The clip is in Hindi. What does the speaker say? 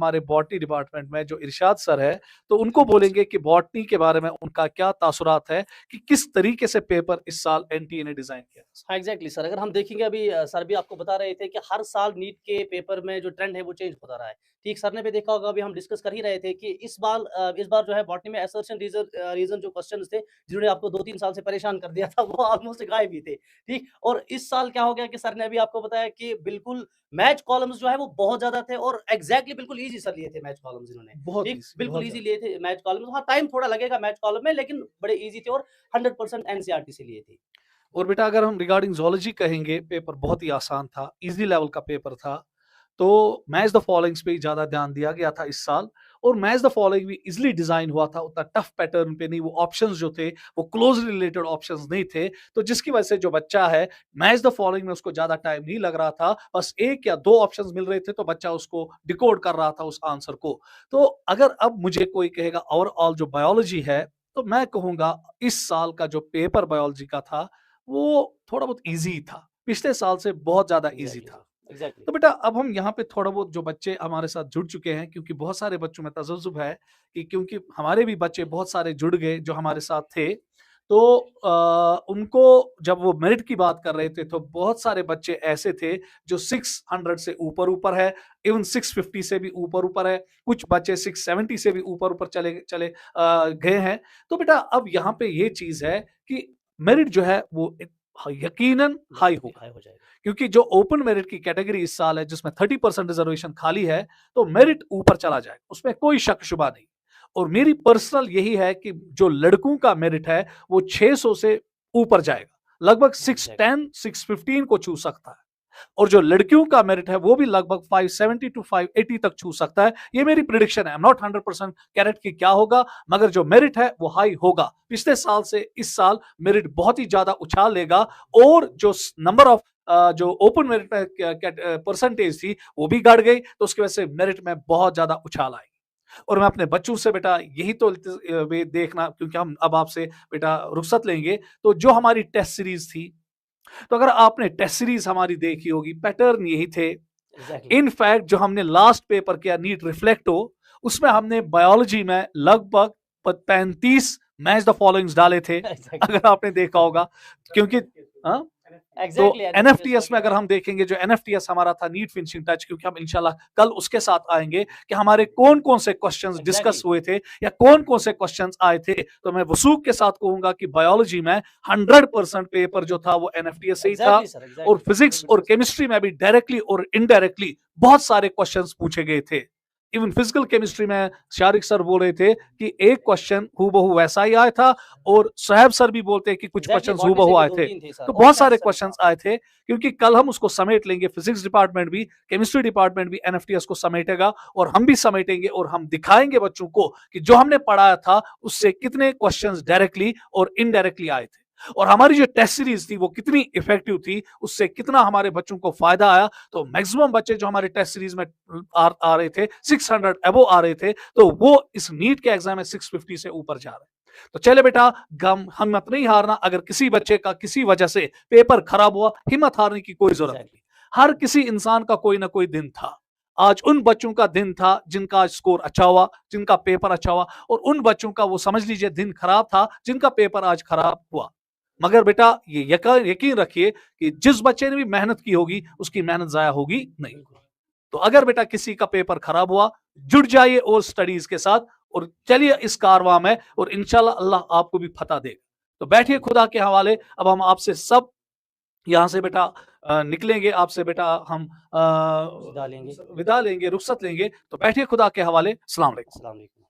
हमारे बॉटनी डिपार्टमेंट में जो इरशाद सर है, तो उनको बोलेंगे कि बॉटनी के बारे में उनका क्या तासुरात है कि किस तरीके से पेपर इस साल एनटीए ने डिजाइन किया। हाँ, एग्ज़ैक्टली सर। अगर हम देखेंगे अभी सर भी आपको बता रहे थे कि हर साल नीट के पेपर में जो ट्रेंड है वो चेंज होता रहा है। ठीक सर ने भी देखा होगा, अभी हम डिस्कस कर ही रहे थे कि इस बार जो है बॉटनी में असर्शन रीज़न जो क्वेश्चन्स थे, जिन्होंने आपको 2-3 साल से परेशान कर दिया था वो ऑलमोस्ट गायब ही थे। ठीक? और इस साल क्या हो गया कि सर ने अभी आपको बताया कि बिल्कुल मैच कॉलम्स जो है वो बहुत ज़्यादा थे और एग्ज़ैक्टली बिल्कुल ईज़ी सर लिए थे मैच कॉलम्स इन्होंने। बहुत ठीक? ईजी, बिल्कुल बहुत ईज़ी ज्यादा। लिए थे मैच कॉलम्स। हाँ, टाइम थोड़ा लगेगा मैच कॉलम में, लेकिन बड़े ईज़ी थे और 100% एनसीईआरटी से लिए थे। और बेटा अगर हम रिगार्डिंग ज़ूलॉजी कहेंगे, पेपर बहुत ही आसान था, ईज़ी लेवल का पेपर था। तो मैच द फॉलोइंग्स पे ही ज़्यादा ध्यान दिया गया था इस साल, और मैच द फॉलोइंग भी ईज़िली डिज़ाइन हुआ था, उतना टफ पैटर्न पे नहीं, वो ऑप्शंस जो थे, वो क्लोज़ली रिलेटेड ऑप्शंस नहीं थे। तो जिसकी वजह से जो बच्चा है, मैच द फॉलोइंग में उसको ज़्यादा टाइम नहीं लग रहा था, बस 1 या 2 ऑप्शंस मिल रहे थे, तो बच्चा उसको डिकोड कर रहा था उस आंसर को। तो अगर अब मुझे कोई कहेगा ओवरऑल जो बायोलॉजी है, तो मैं कहूँगा इस साल का जो पेपर बायोलॉजी का था, वो थोड़ा बहुत ईज़ी था। पिछले साल से बहुत ज़्यादा ईज़ी एग्ज़ैक्टली था। Sir, exactly. तो बेटा अब हम यहाँ पे थोड़ा बहुत जो बच्चे हमारे साथ जुड़ चुके हैं, क्योंकि बहुत सारे बच्चों में तज़ज्जुब है कि क्योंकि हमारे भी बच्चे बहुत सारे जुड़ गए जो हमारे साथ थे। तो उनको जब वो मेरिट की बात कर रहे थे, तो बहुत सारे बच्चे ऐसे थे जो 600 से ऊपर-ऊपर है, इवन 650 से भी ऊपर-ऊपर है, कुछ बच्चे 670 से भी ऊपर-ऊपर चले चले गए हैं। तो बेटा अब यहाँ पे ये चीज़ है कि मेरिट जो है वो यकीनन हाई डेफ़िनिटली होगा। हाई हो जाएगा। क्योंकि जो ओपन मेरिट की कैटेगरी इस साल है, जिसमें 30% रिजर्वेशन खाली है, तो मेरिट ऊपर चला जाएगा, उसमें कोई शक शुबा नहीं। और मेरी पर्सनल यही है कि जो लड़कों का मेरिट है, वो 600 से ऊपर जाएगा, लगभग एग्ज़ैक्टली। 610 615 को छू सकता है। और जो लड़कियों का मेरिट है, वो भी लगभग 570 टू 580 तक छू सकता है। ये मेरी प्रिडिक्शन है। आई एम नॉट 100% कैरेट की क्या होगा, मगर जो मेरिट है वो हाई होगा। पिछले साल से इस साल मेरिट बहुत ही ज्यादा उछाल लेगा, और जो नंबर ऑफ जो ओपन मेरिट में परसेंटेज थी, वो भी घट गई, तो उसकी वजह से मेरिट में बहुत ज्यादा उछाल आएगी। और मैं अपने बच्चों से बेटा यही तो देखना, क्योंकि हम अब आपसे बेटा रुखसत लेंगे, तो जो हमारी टेस्ट सीरीज थी, तो अगर आपने टेस्ट सीरीज हमारी देखी होगी, पैटर्न यही थे। एग्ज़ैक्टली। इनफैक्ट जो हमने लास्ट पेपर किया नीट रिफ्लेक्टो, उसमें हमने बायोलॉजी में लगभग 35 मैच द फॉलोइंग्स डाले थे, एग्ज़ैक्टली। अगर आपने देखा होगा। क्योंकि हाँ, तो एग्ज़ैक्टली एनएफटीएस एनएफटीएस में अगर वगैरह। हम देखेंगे, जो एनएफटीएस हमारा था नीट फिनिशिंग टच, क्योंकि हम इंशाल्लाह कल उसके साथ आएंगे कि हमारे कौन कौन से क्वेश्चंस डिस्कस एग्ज़ैक्टली। हुए थे या कौन कौन से क्वेश्चंस आए थे। तो मैं वसूख के साथ कहूंगा कि बायोलॉजी में 100% पेपर जो था वो एनएफटीएस से ही था, एग्ज़ैक्टली सर, और एग्ज़ैक्टली। फिजिक्स और केमिस्ट्री में भी डायरेक्टली और इनडायरेक्टली बहुत सारे क्वेश्चंस पूछे गए थे। इवन फिजिकल केमिस्ट्री में शारिक सर बोल रहे थे कि एक क्वेश्चन हूबहू वैसा ही आया था, और सोहेब सर भी बोलते हैं कि कुछ एग्ज़ैक्टली क्वेश्चंस बॉटनी से हूबहू भी आए थे। 2-3 थे सर, तो और बहुत सारे मैथ्स से भी क्वेश्चंस था। आए थे, क्योंकि कल हम उसको समेट लेंगे, फिजिक्स डिपार्टमेंट भी, केमिस्ट्री डिपार्टमेंट भी एनएफटीएस को समेटेगा, और हम भी समेटेंगे, और हम दिखाएंगे बच्चों को कि जो हमने पढ़ाया था उससे कितने क्वेश्चंस डायरेक्टली और इनडायरेक्टली आए थे, और हमारी जो टेस्ट सीरीज थी वो कितनी इफेक्टिव थी, उससे कितना हमारे बच्चों को फायदा आया। तो मैक्सिमम बच्चे जो हमारे टेस्ट सीरीज में आ रहे थे, 600 अबो आ रहे थे, तो वो इस नीट के एग्जाम में 650 से ऊपर जा रहे हैं। तो चले बेटा, गम हिम्मत नहीं हारना। अगर किसी बच्चे का किसी वजह से पेपर खराब हुआ, हिम्मत हारने की कोई जरूरत नहीं। एग्ज़ैक्टली। हर किसी इंसान का कोई ना कोई दिन था। आज उन बच्चों का दिन था जिनका स्कोर अच्छा हुआ, जिनका पेपर अच्छा हुआ, और उन बच्चों का वो समझ लीजिए दिन खराब था जिनका पेपर आज खराब हुआ। मगर बेटा ये यकीन रखिए कि जिस बच्चे ने भी मेहनत की होगी, उसकी मेहनत जाया होगी नहीं। बिल्कुल। तो अगर बेटा किसी का पेपर खराब हुआ, जुड़ जाइए और स्टडीज के साथ, और चलिए इस कारवां में, और इंशाल्लाह अल्लाह आपको भी फतह देगा। तो बैठिए खुदा के हवाले। अब हम आपसे सब यहाँ से बेटा निकलेंगे, आपसे बेटा हम विदा लेंगे। विदा लेंगे, रुखसत लेंगे। तो बैठिए खुदा के हवाले। अस्सलाम वालेकुम। अस्सलाम वालेकुम।